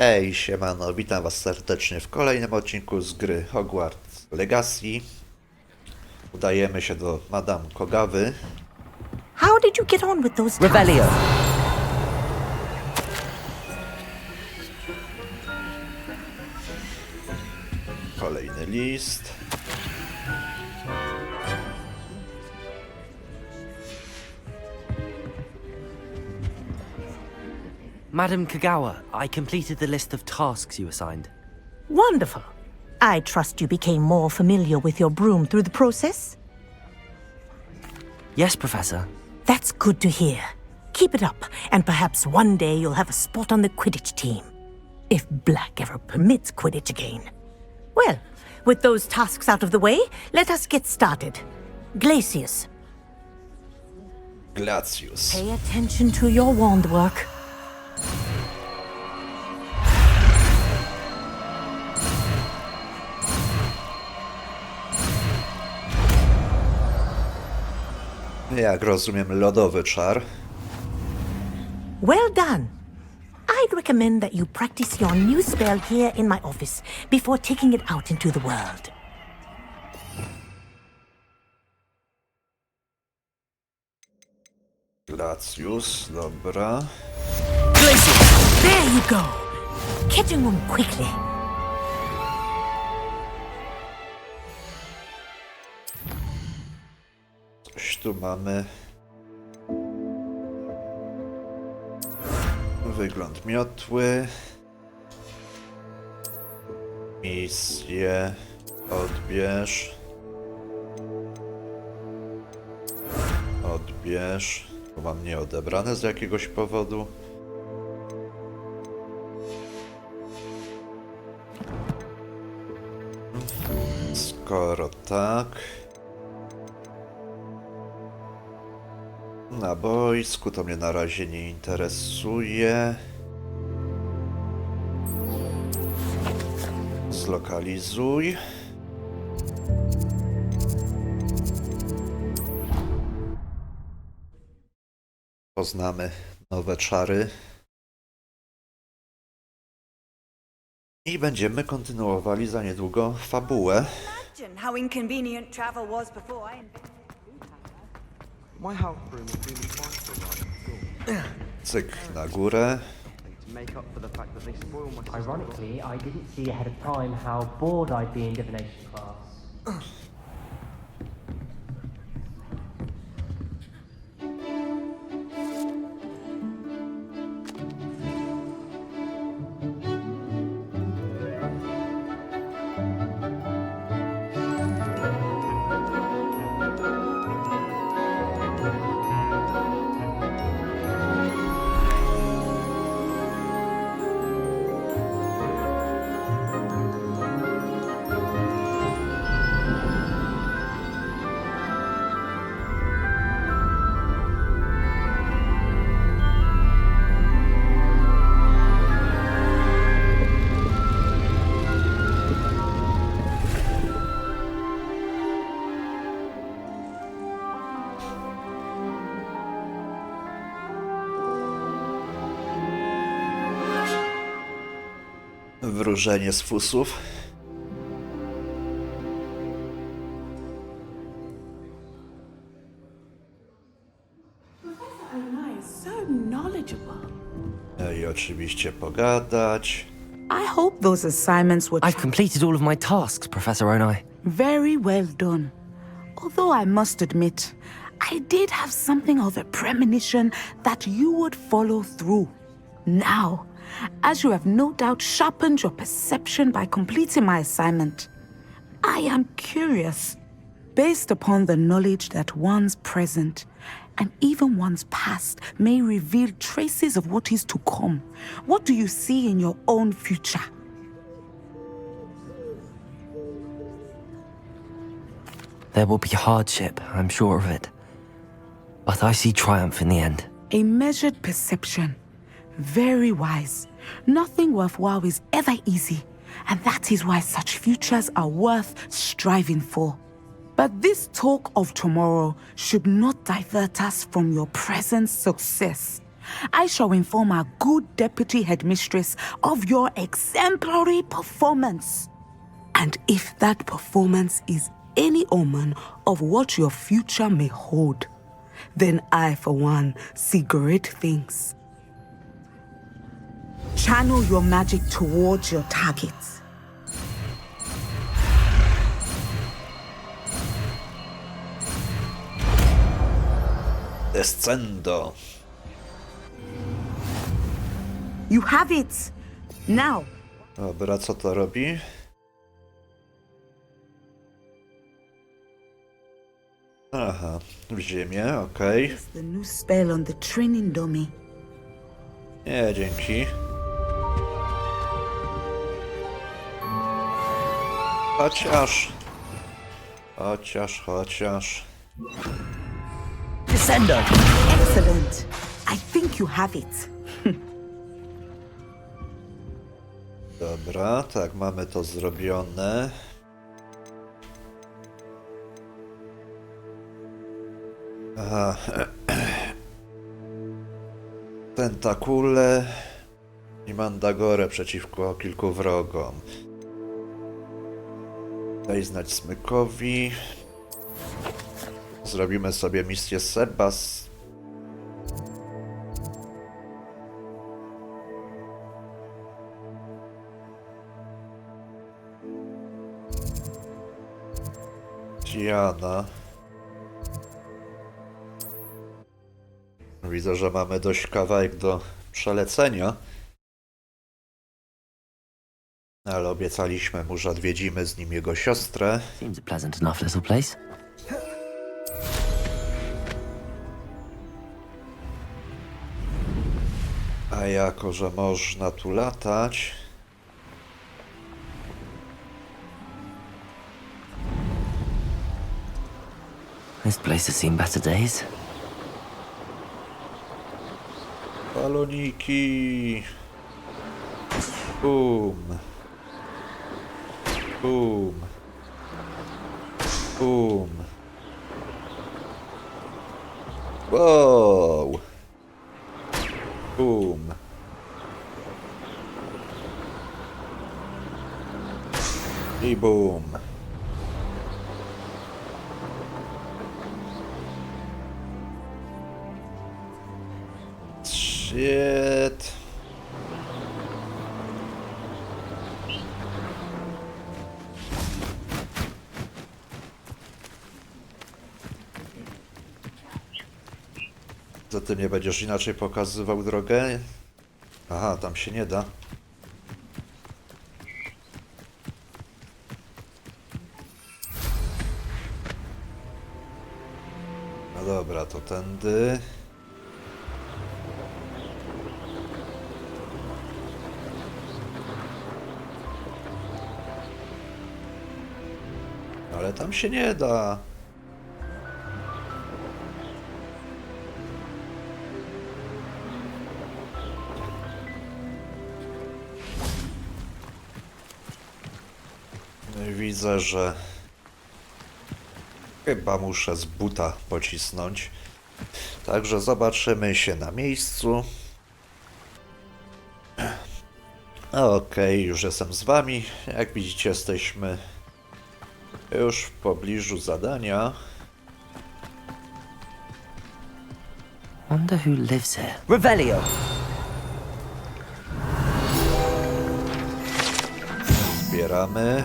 Hej, siemano, witam was serdecznie w kolejnym odcinku z gry Hogwarts Legacy. Udajemy się do Madame Kogawy. How did you get on with those Revelio. Kolejny list. Madam Kagawa, I completed the list of tasks you assigned. Wonderful. I trust you became more familiar with your broom through the process? Yes, Professor. That's good to hear. Keep it up, and perhaps one day you'll have a spot on the Quidditch team. If Black ever permits Quidditch again. Well, with those tasks out of the way, let us get started. Glacius, Glacius. pay attention to your wand work. Jak rozumiem, lodowy czar. Well done. I'd recommend that you practice your new spell here in my office before taking it out into the world. Glacius, dobra. There you go. Catching them quickly. Coś tu mamy. Wygląd miotły. Misję. Odbierz. Odbierz. Tu mam nieodebrane z jakiegoś powodu. Skoro tak. Na boisku to mnie na razie nie interesuje. Zlokalizuj. Poznamy nowe czary. I będziemy kontynuowali za niedługo fabułę. Imagine how inconvenient travel was before I invented. My house room has been fine for a while. Cyk na górę. To make up for the fact that they spoil my system. Ironically, I didn't see ahead of time how bored I'd be in divination class. Wróżenie z fusów. Professor Onai is so knowledgeable. No i oczywiście pogadać. I hope those assignments were I've completed all of my tasks, Professor Onai. very well done. Although I must admit, I did have something of a premonition that you would follow through. Now, as you have no doubt sharpened your perception by completing my assignment, I am curious, based upon the knowledge that one's present and even one's past may reveal traces of what is to come. What do you see in your own future? There will be hardship, I'm sure of it. But I see triumph in the end. A measured perception. Very wise. Nothing worthwhile is ever easy, and that is why such futures are worth striving for. But this talk of tomorrow should not divert us from your present success. I shall inform our good deputy headmistress of your exemplary performance. And if that performance is any omen of what your future may hold, then I, for one, see great things. Channel your magic towards your targets. Descendo. You have it! Now, Dobra, co to robi? Aha, w ziemię, okej. it's the new spell on the training dummy. Nie, dzięki. Chociaż. Descendo! Excellent. I think you have it. Dobra, tak, mamy to zrobione. Aha. Tentakule i mandagorę przeciwko kilku wrogom. Daj znać smykowi. Zrobimy sobie misję Sebas. Diana. Widzę, że mamy dość kawałek do przelecenia. Ale obiecaliśmy mu, że odwiedzimy z nim jego siostrę. Seems a pleasant enough little place. A jako, że można tu latać... This place has seen better days. Baloniki! Bum! Bum! Bum! Wow! Bum! I bum! Shit! Co ty mnie będziesz inaczej pokazywał drogę? Aha, tam się nie da. No dobra, to tędy. Ale tam się nie da. Widzę, że chyba muszę z buta pocisnąć. Także zobaczymy się na miejscu. Okej, już jestem z wami. Jak widzicie, jesteśmy już w pobliżu zadania. Wonder who lives here. Revelio! Zbieramy.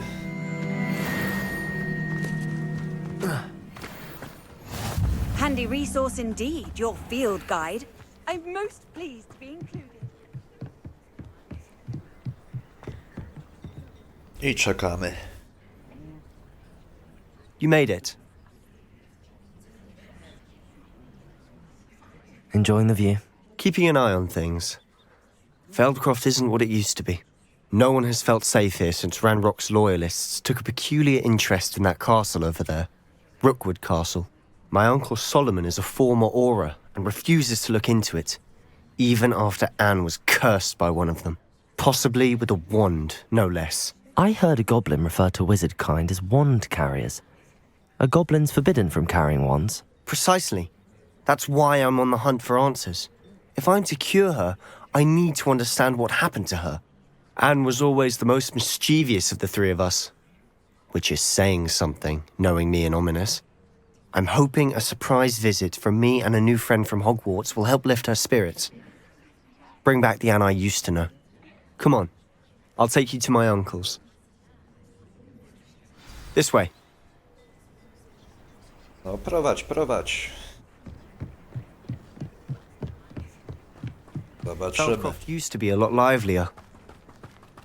Handy resource indeed, your field guide. I'm most pleased to be included. I czekamy. You made it. Enjoying the view. Keeping an eye on things. Feldcroft isn't what it used to be. No one has felt safe here since Ranrock's loyalists took a peculiar interest in that castle over there. Rookwood Castle. My uncle Solomon is a former Auror and refuses to look into it, even after Anne was cursed by one of them. Possibly with a wand, no less. I heard a goblin refer to wizard kind as wand carriers. Are goblins forbidden from carrying wands? Precisely. That's why I'm on the hunt for answers. If I'm to cure her, I need to understand what happened to her. Anne was always the most mischievous of the three of us. Which is saying something, knowing me and ominous. I'm hoping a surprise visit from me and a new friend from Hogwarts will help lift her spirits. Bring back the Anne I used to know. Come on, I'll take you to my uncle's. This way. No prowadź, prowadź. Zobaczymy. Feldcroft used to be a lot livelier.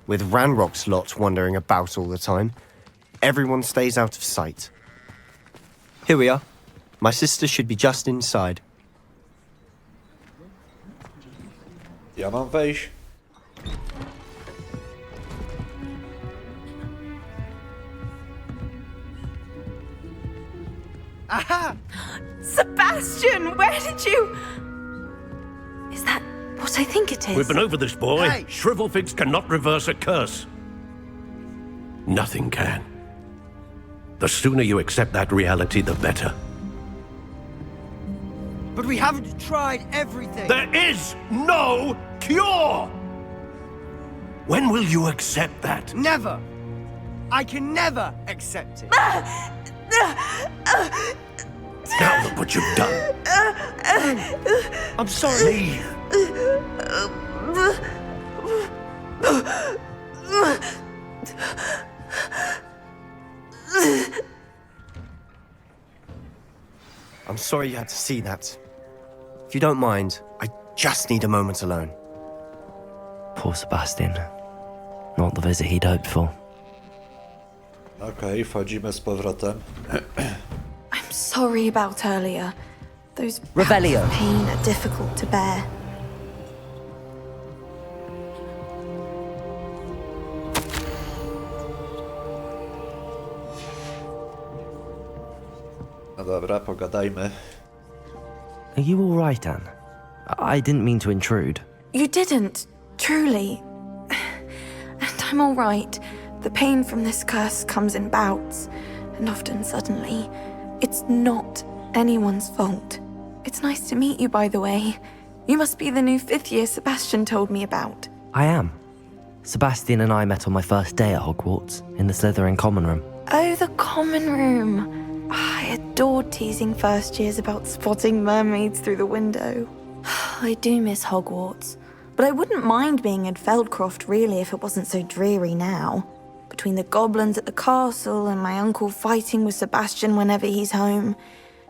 With Ranrock's lot wandering about all the time, everyone stays out of sight. Here we are. My sister should be just inside. Ja mam wejść. Aha! Sebastian, where did you... Is that what I think it is? We've been over this, boy. Hey. Shrivelfigs cannot reverse a curse. Nothing can. The sooner you accept that reality, the better. But we haven't tried everything. There is no cure! When will you accept that? Never! I can never accept it. Now look what you've done. I'm sorry. Leave. I'm sorry you had to see that. If you don't mind, I just need a moment alone. Poor Sebastian. Not the visit he'd hoped for. Okej, wchodzimy z powrotem. I'm sorry about earlier. Those Revelio. bouts of pain are difficult to bear. No dobra, pogadajmy. Are you all right, Anne? I didn't mean to intrude. You didn't, truly. And I'm all right. The pain from this curse comes in bouts, and often suddenly. It's not anyone's fault. It's nice to meet you, by the way. You must be the new 5th year Sebastian told me about. I am. Sebastian and I met on my first day at Hogwarts, in the Slytherin common room. Oh, the common room. I adored teasing first years about spotting mermaids through the window. I do miss Hogwarts, but I wouldn't mind being in Feldcroft really if it wasn't so dreary now. Between the goblins at the castle and my uncle fighting with Sebastian whenever he's home,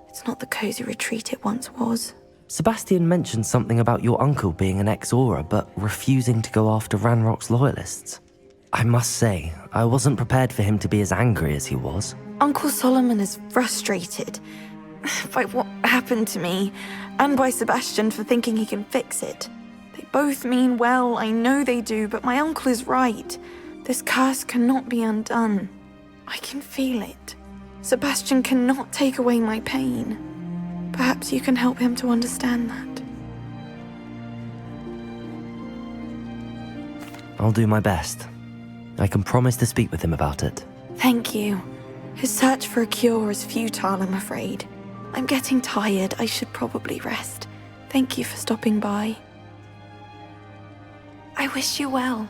it's not the cozy retreat it once was. Sebastian mentioned something about your uncle being an ex-Auror, but refusing to go after Ranrock's loyalists. I must say, I wasn't prepared for him to be as angry as he was. Uncle Solomon is frustrated by what happened to me, and by Sebastian for thinking he can fix it. They both mean well, I know they do, but my uncle is right. This curse cannot be undone. I can feel it. Sebastian cannot take away my pain. Perhaps you can help him to understand that. I'll do my best. I can promise to speak with him about it. Thank you. His search for a cure is futile, I'm afraid. I'm getting tired. I should probably rest. Thank you for stopping by. I wish you well.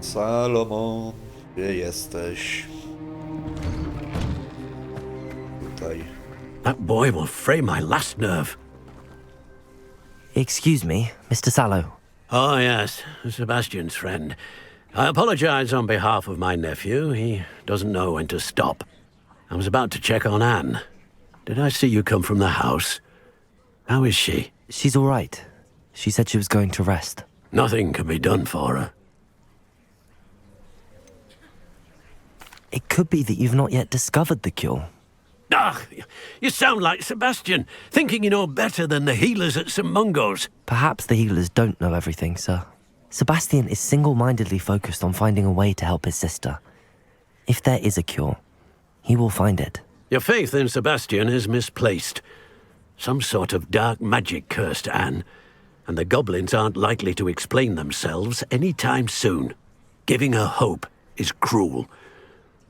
Salomon, gdzie jesteś? Tutaj. That boy will fray my last nerve. Excuse me, Mr. Sallow. Oh, yes, Sebastian's friend. I apologize on behalf of my nephew. He doesn't know when to stop. I was about to check on Anne. Did I see you come from the house? How is she? She's all right. She said she was going to rest. Nothing can be done for her. It could be that you've not yet discovered the cure. Ah, you sound like Sebastian, thinking you know better than the healers at St. Mungo's. Perhaps the healers don't know everything, sir. Sebastian is single-mindedly focused on finding a way to help his sister. If there is a cure, he will find it. Your faith in Sebastian is misplaced. Some sort of dark magic cursed Anne, and the goblins aren't likely to explain themselves any time soon. Giving her hope is cruel.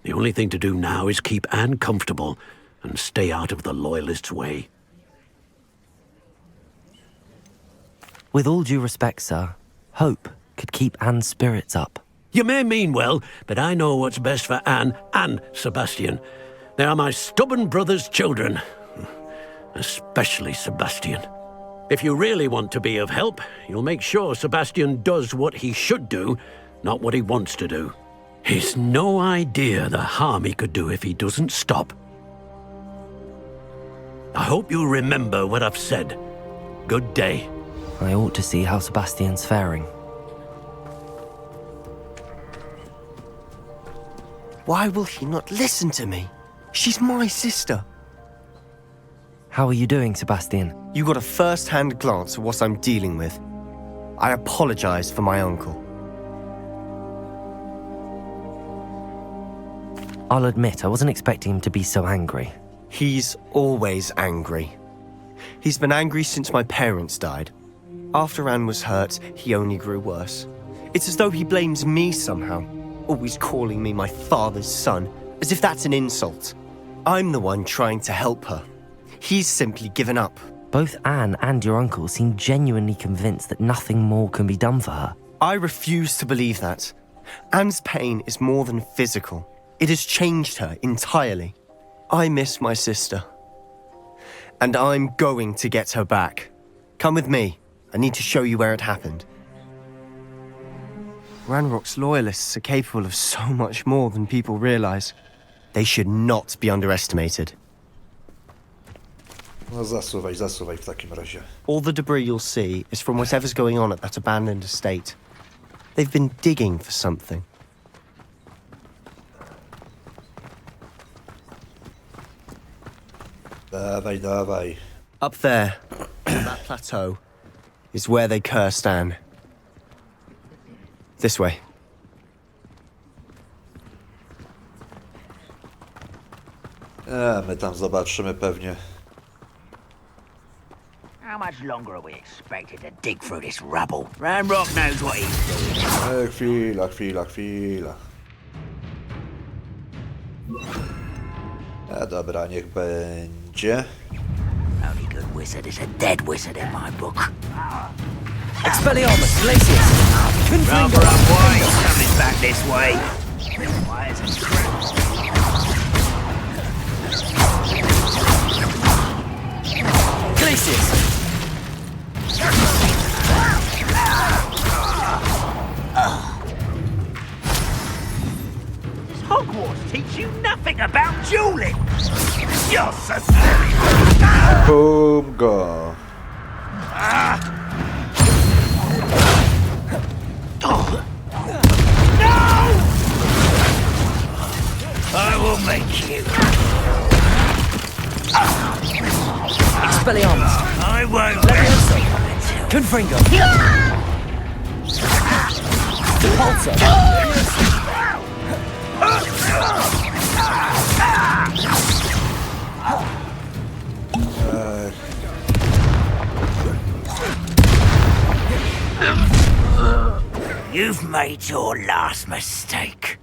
The only thing to do now is keep Anne comfortable and stay out of the Loyalists' way. With all due respect, sir, hope could keep Anne's spirits up. You may mean well, but I know what's best for Anne and Sebastian. They are my stubborn brother's children. Especially Sebastian. If you really want to be of help, you'll make sure Sebastian does what he should do, not what he wants to do. He's no idea the harm he could do if he doesn't stop. I hope you'll remember what I've said. Good day. I ought to see how Sebastian's faring. Why will he not listen to me? She's my sister. How are you doing, Sebastian? You got a first-hand glance at what I'm dealing with. I apologize for my uncle. I'll admit, I wasn't expecting him to be so angry. He's always angry. He's been angry since my parents died. After Anne was hurt, he only grew worse. It's as though he blames me somehow, always calling me my father's son, as if that's an insult. I'm the one trying to help her. He's simply given up. Both Anne and your uncle seem genuinely convinced that nothing more can be done for her. I refuse to believe that. Anne's pain is more than physical. It has changed her entirely. I miss my sister. And I'm going to get her back. Come with me. I need to show you where it happened. Ranrock's loyalists are capable of so much more than people realize. They should not be underestimated. No zasuwaj w takim razie. All the debris you'll see is from whatever's going on at that abandoned estate. They've been digging for something. Dawaj. Up there, on that plateau, is where they cursed Anne. This way. My tam zobaczymy pewnie. How much longer are we expected to dig through this rubble? Ranrock knows what he's doing. Chwila. Dobra, niech będzie. Only good wizard is a dead wizard in my book. Expelliarmus, Glacius! Rather up wide, coming back this way. Wires and cracks. Glacius! Does Hogwarts teach you nothing about dueling? You're so silly. Boom, go. No! I will make you. Expelliarmus! I won't. Confringo! Repulsor! You've made your last mistake.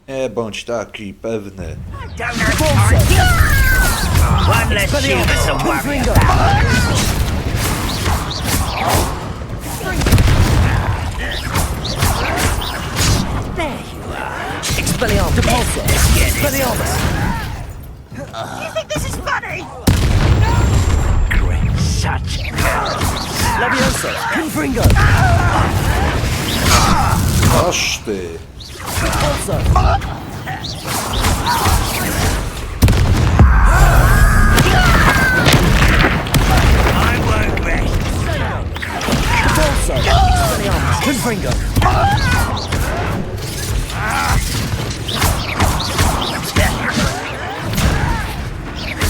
Nie bądź taki pewny. One less human to worry about. There you are. Expelliarmus! Repulsor! Expelliarmus! You think this is funny? Great, such Leviosa! Confringo! Aż ty. Repulsor! I won't rest. Repulsor! Expelliarmus! Confringo!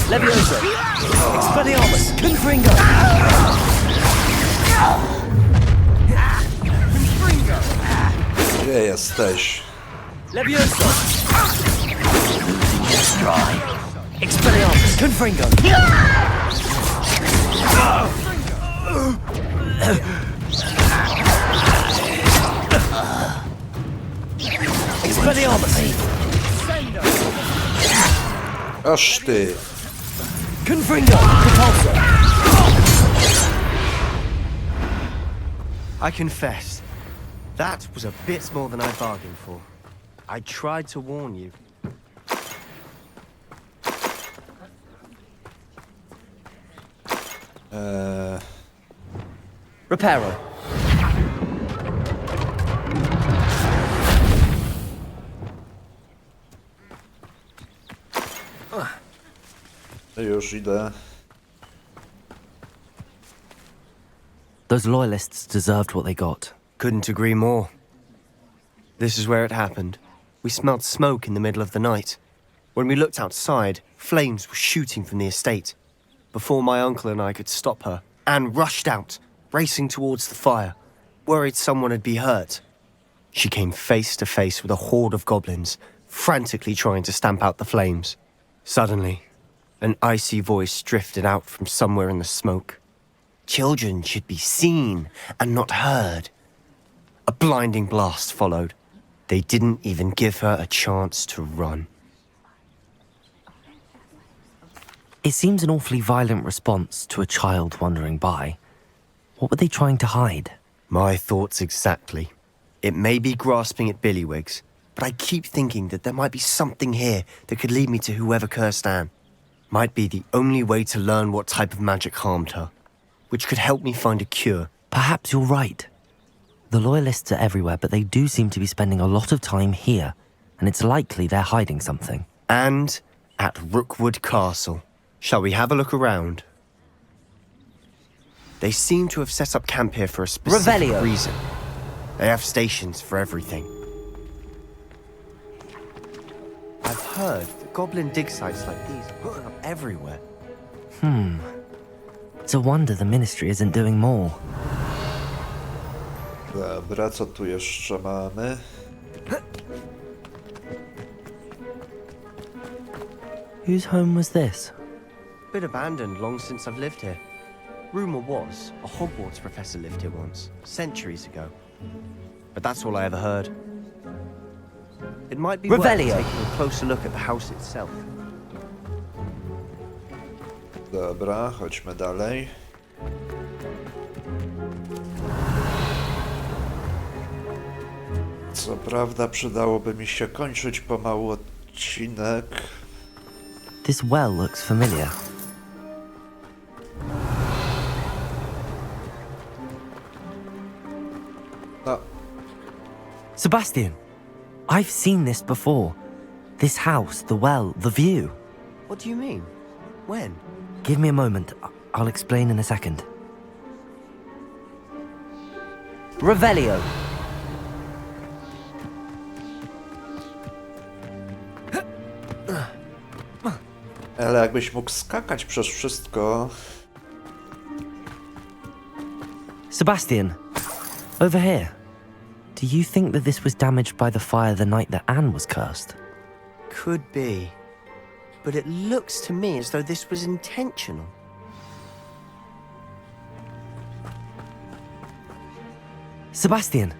Leviosa! Expelliarmus! Confringo! Gdzie jesteś? Leviosa! Expelliarmus! Confringo! Expelliarmus! Aż ty! I confess, that was a bit more than I bargained for. I tried to warn you. Reparo. Już idę. Those loyalists deserved what they got. Couldn't agree more. This is where it happened. We smelled smoke in the middle of the night. When we looked outside, flames were shooting from the estate. Before my uncle and I could stop her, Anne rushed out, racing towards the fire, worried someone had been hurt. She came face to face with a horde of goblins, frantically trying to stamp out the flames. Suddenly, an icy voice drifted out from somewhere in the smoke. Children should be seen and not heard. A blinding blast followed. They didn't even give her a chance to run. It seems an awfully violent response to a child wandering by. What were they trying to hide? My thoughts exactly. It may be grasping at billywhigs, but I keep thinking that there might be something here that could lead me to whoever cursed Anne. Might be the only way to learn what type of magic harmed her, which could help me find a cure. Perhaps you're right. The loyalists are everywhere, but they do seem to be spending a lot of time here, and it's likely they're hiding something. And at Rookwood Castle. Shall we have a look around? They seem to have set up camp here for a specific reason. They have stations for everything. I've heard that goblin dig sites like these are popping up everywhere. It's a wonder the ministry isn't doing more. Dobra, co tu jeszcze mamy? Whose home was this? Bit abandoned long since I've lived here. Rumour was a Hogwarts professor lived here once, centuries ago. But that's all I ever heard. It might be worth taking a closer look at the house itself. Dobra, chodźmy dalej. Co prawda przydałoby mi się kończyć pomału odcinek. This well looks familiar. No. Sebastian, I've seen this before. This house, the well, the view. What do you mean? When? Give me a moment. I'll explain in a second. Revelio. Ale jakbyś mógł skakać przez wszystko... Sebastian, over here. Do you think that this was damaged by the fire the night that Anne was cursed? Could be. But it looks to me as though this was intentional. Sebastian,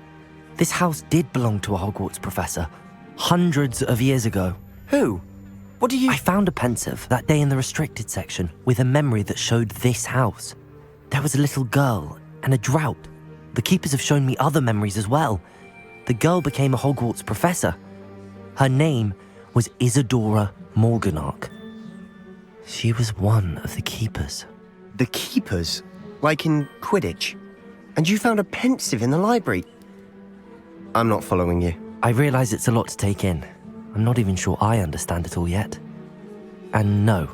this house did belong to a Hogwarts professor. Hundreds of years ago. Who? What do you... I found a pensive that day in the restricted section with a memory that showed this house. There was a little girl and a drought. The keepers have shown me other memories as well. The girl became a Hogwarts professor. Her name was Isadora Morganach. She was one of the keepers. The keepers? Like in Quidditch? And you found a pensive in the library? I'm not following you. I realize it's a lot to take in. I'm not even sure I understand it all yet. And no,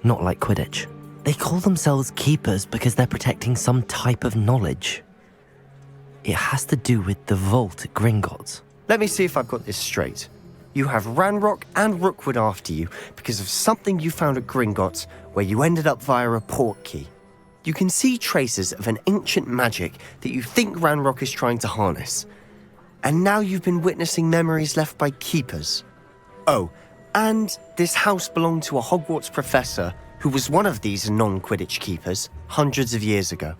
not like Quidditch. They call themselves keepers because they're protecting some type of knowledge. It has to do with the vault at Gringotts. Let me see if I've got this straight. You have Ranrock and Rookwood after you because of something you found at Gringotts where you ended up via a port key. You can see traces of an ancient magic that you think Ranrock is trying to harness. And now you've been witnessing memories left by keepers. Oh, and this house belonged to a Hogwarts professor who was one of these non-Quidditch keepers hundreds of years ago.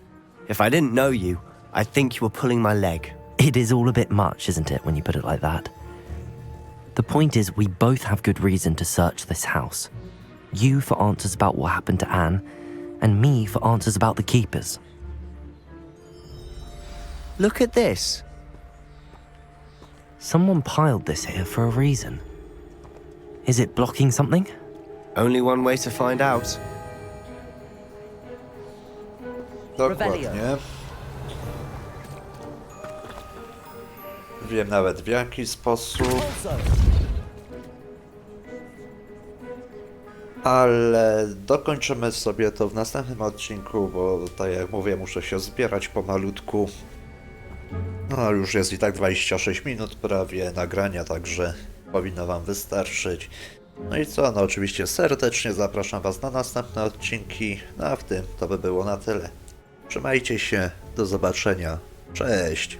If I didn't know you, I'd think you were pulling my leg. It is all a bit much, isn't it, when you put it like that? The point is, we both have good reason to search this house. You for answers about what happened to Anne, and me for answers about the keepers. Look at this. Someone piled this here for a reason. Is it blocking something? Only one way to find out. Dokładnie. Wiem nawet w jaki sposób. Ale dokończymy sobie to w następnym odcinku, bo tak jak mówię, muszę się zbierać pomalutku. No już jest i tak 26 minut prawie nagrania, także powinno wam wystarczyć. No i co, no oczywiście serdecznie zapraszam was na następne odcinki, no a w tym to by było na tyle. Trzymajcie się, do zobaczenia, cześć!